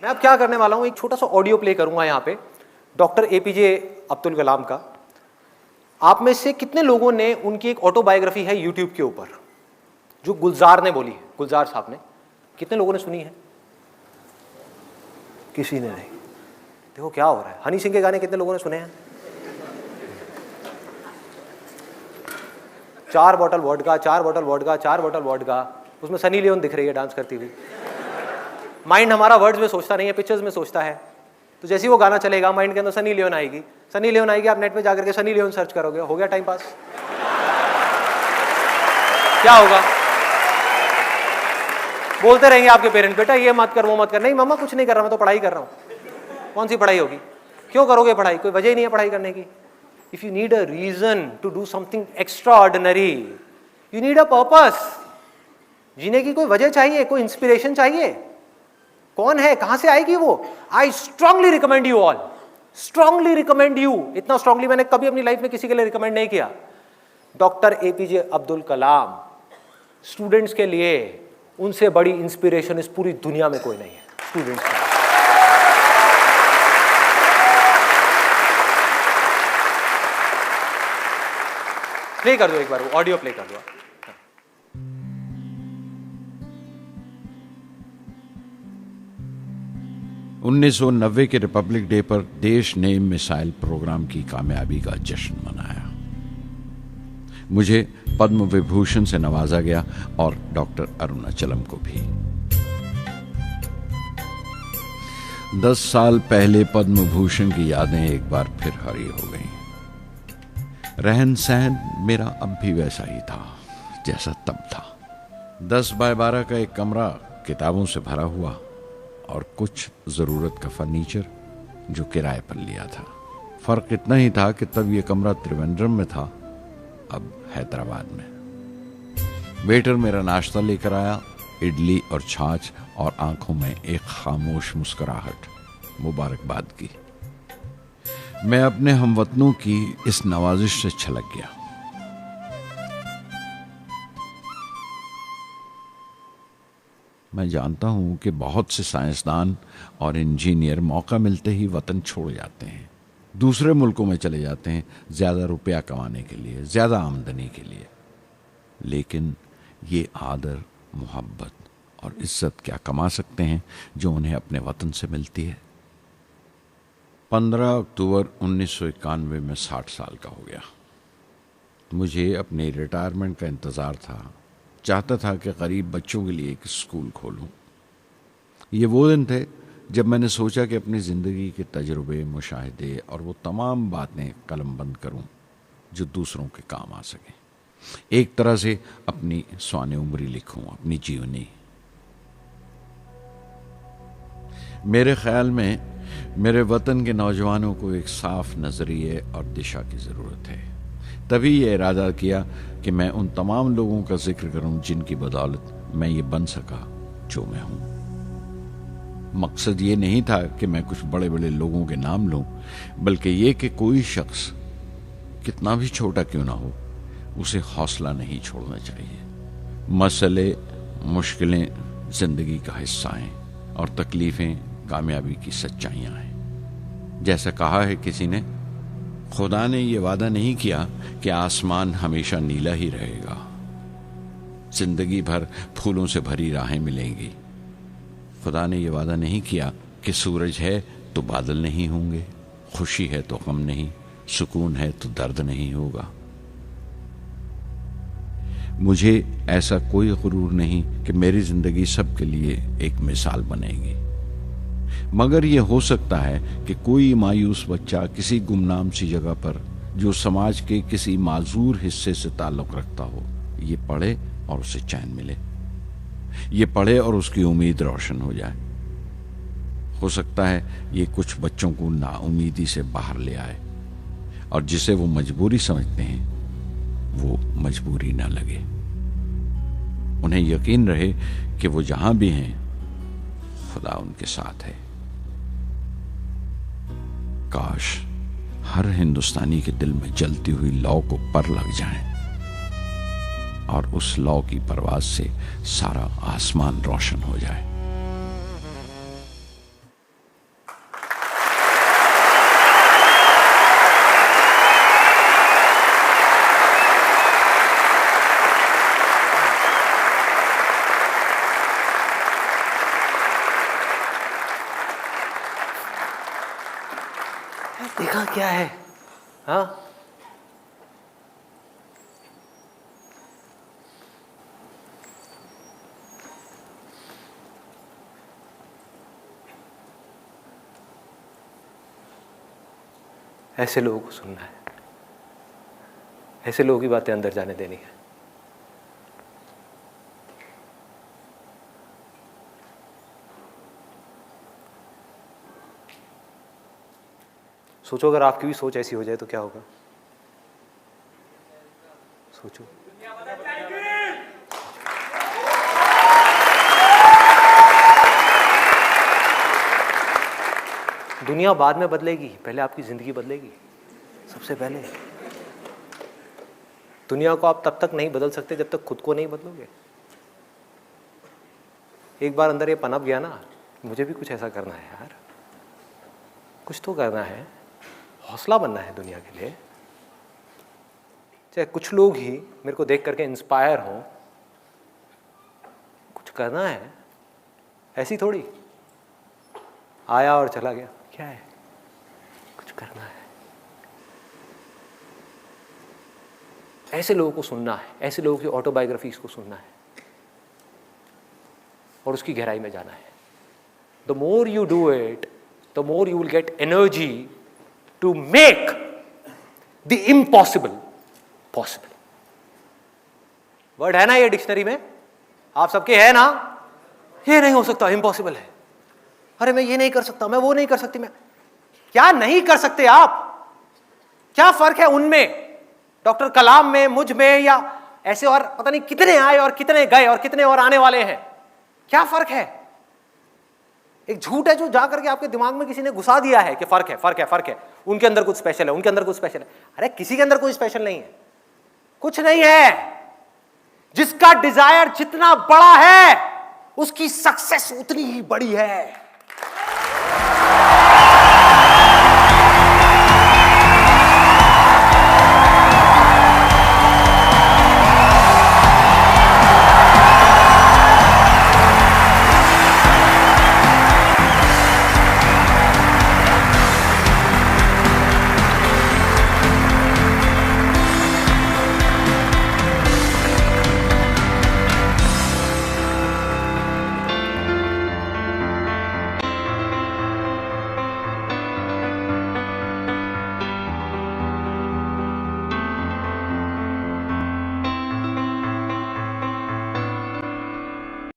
मैं अब क्या करने वाला हूँ, एक छोटा सा ऑडियो प्ले करूंगा यहाँ पे डॉक्टर एपीजे अब्दुल कलाम का। आप में से कितने लोगों ने, उनकी एक ऑटोबायोग्राफी है यूट्यूब के ऊपर जो गुलजार ने बोली है, गुलजार साहब ने, कितने लोगों ने सुनी है? किसी ने नहीं। देखो क्या हो रहा है। हनी सिंह के गाने कितने लोगों ने सुने हैं? 4 bottle vodka, 4 bottle vodka, 4 bottle vodka. उसमें सनी लियोन दिख रही है डांस करती हुई। माइंड हमारा वर्ड्स में सोचता नहीं है, पिक्चर्स में सोचता है। तो जैसे ही वो गाना चलेगा माइंड के अंदर सनी लियोन आएगी, सनी लियोन आएगी, आप नेट पे जाकर के सनी लियोन सर्च करोगे, हो गया टाइम पास। क्या होगा? बोलते रहेंगे आपके पेरेंट्स, बेटा ये मत कर, वो मत कर। नहीं मम्मा कुछ नहीं कर रहा, मैं तो पढ़ाई कर रहा हूँ। कौन सी पढ़ाई होगी? क्यों करोगे पढ़ाई? कोई वजह ही नहीं है पढ़ाई करने की। If you need a reason to do something extraordinary, you need a purpose. जीने की कोई वजह चाहिए, कोई इंस्पिरेशन चाहिए। कौन है, कहां से आएगी वो? I strongly recommend you all, strongly recommend you. इतना स्ट्रांगली मैंने कभी अपनी लाइफ में किसी के लिए रिकमेंड नहीं किया। Doctor APJ Abdul Kalam. Students के लिए उनसे बड़ी इंस्पिरेशन इस पूरी दुनिया में कोई नहीं है। स्टूडेंट्स के लिए प्ले कर दो एक बार, वो ऑडियो प्ले कर दो। 1990 के रिपब्लिक डे पर देश ने मिसाइल प्रोग्राम की कामयाबी का जश्न मनाया। मुझे पद्म विभूषण से नवाजा गया और डॉक्टर अरुणाचलम को भी। 10 साल पहले पद्म भूषण की यादें एक बार फिर हरी हो गईं। रहन सहन मेरा अब भी वैसा ही था जैसा तब था। 10 बाय 12 का एक कमरा किताबों से भरा हुआ और कुछ जरूरत का फर्नीचर जो किराए पर लिया था। फर्क इतना ही था कि तब यह कमरा त्रिवेंद्रम में था, अब हैदराबाद में। वेटर मेरा नाश्ता लेकर आया, इडली और छाछ, और आंखों में एक खामोश मुस्कुराहट मुबारकबाद की। मैं अपने हमवतनों की इस नवाजिश से छलक गया। मैं जानता हूं कि बहुत से साइंसदान और इंजीनियर मौका मिलते ही वतन छोड़ जाते हैं, दूसरे मुल्कों में चले जाते हैं ज्यादा रुपया कमाने के लिए, ज्यादा आमदनी के लिए। लेकिन ये आदर, मोहब्बत और इज्जत क्या कमा सकते हैं जो उन्हें अपने वतन से मिलती है। 15 अक्टूबर 1991 में 60 साल का हो गया। मुझे अपने रिटायरमेंट का इंतज़ार था। चाहता था कि गरीब बच्चों के लिए एक स्कूल खोलूं। ये वो दिन थे जब मैंने सोचा कि अपनी ज़िंदगी के तजुर्बे, मुशाहिदे और वो तमाम बातें कलमबंद करूं जो दूसरों के काम आ सकें। एक तरह से अपनी स्वाने उम्री लिखूं, अपनी जीवनी। मेरे ख्याल में मेरे वतन के नौजवानों को एक साफ नजरिए और दिशा की ज़रूरत है। तभी ये इरादा किया कि मैं उन तमाम लोगों का जिक्र करूं जिनकी बदौलत मैं ये बन सका जो मैं हूं। मकसद ये नहीं था कि मैं कुछ बड़े बड़े लोगों के नाम लूं, बल्कि ये कि कोई शख्स कितना भी छोटा क्यों ना हो, उसे हौसला नहीं छोड़ना चाहिए। मसले, मुश्किलें जिंदगी का हिस्सा हैं और तकलीफें कामयाबी की सच्चाइयां हैं। जैसा कहा है किसी ने, खुदा ने यह वादा नहीं किया कि आसमान हमेशा नीला ही रहेगा, जिंदगी भर फूलों से भरी राहें मिलेंगी। खुदा ने यह वादा नहीं किया कि सूरज है तो बादल नहीं होंगे, खुशी है तो गम नहीं, सुकून है तो दर्द नहीं होगा। मुझे ऐसा कोई गुरूर नहीं कि मेरी जिंदगी सबके लिए एक मिसाल बनेगी, मगर यह हो सकता है कि कोई मायूस बच्चा किसी गुमनाम सी जगह पर जो समाज के किसी माजूर हिस्से से ताल्लुक रखता हो, ये पढ़े और उसे चैन मिले, ये पढ़े और उसकी उम्मीद रोशन हो जाए। हो सकता है ये कुछ बच्चों को नाउमीदी से बाहर ले आए और जिसे वो मजबूरी समझते हैं वो मजबूरी ना लगे। उन्हें यकीन रहे कि वो जहां भी हैं खुदा उनके साथ है। काश हर हिंदुस्तानी के दिल में जलती हुई लौ को पर लग जाए और उस लौ की परवाज से सारा आसमान रोशन हो जाए। देखा क्या है? हाँ, ऐसे लोगों को सुनना है, ऐसे लोगों की बातें अंदर जाने देनी है। सोचो अगर आपकी भी सोच ऐसी हो जाए तो क्या होगा? सोचो। दुनिया बाद में बदलेगी, पहले आपकी जिंदगी बदलेगी। सबसे पहले दुनिया को आप तब तक नहीं बदल सकते जब तक खुद को नहीं बदलोगे। एक बार अंदर ये पनप गया ना, मुझे भी कुछ ऐसा करना है यार, कुछ तो करना है, हौसला बनना है दुनिया के लिए। चाहे कुछ लोग ही मेरे को देख करके इंस्पायर हों, कुछ करना है। ऐसी थोड़ी आया और चला गया, क्या है? कुछ करना है। ऐसे लोगों को सुनना है, ऐसे लोगों की ऑटोबायोग्राफीज को सुनना है और उसकी गहराई में जाना है। The more you do it, the more you will get energy to make the impossible possible. Word है ना ये डिक्शनरी में, आप सबके है ना? ये नहीं हो सकता, इम्पॉसिबल है। अरे मैं ये नहीं कर सकता, मैं वो नहीं कर सकती। मैं क्या नहीं कर सकते आप? क्या फर्क है उनमें, डॉक्टर कलाम में, मुझ में, या ऐसे और पता नहीं कितने आए और कितने गए और कितने और आने वाले हैं? क्या फर्क है? एक झूठ है जो जा करके आपके दिमाग में किसी ने घुसा दिया है कि फर्क है, फर्क है, फर्क है, उनके अंदर कुछ स्पेशल है, उनके अंदर कुछ स्पेशल है। अरे किसी के अंदर कोई स्पेशल नहीं है, कुछ नहीं है। जिसका डिजायर जितना बड़ा है उसकी सक्सेस उतनी ही बड़ी है।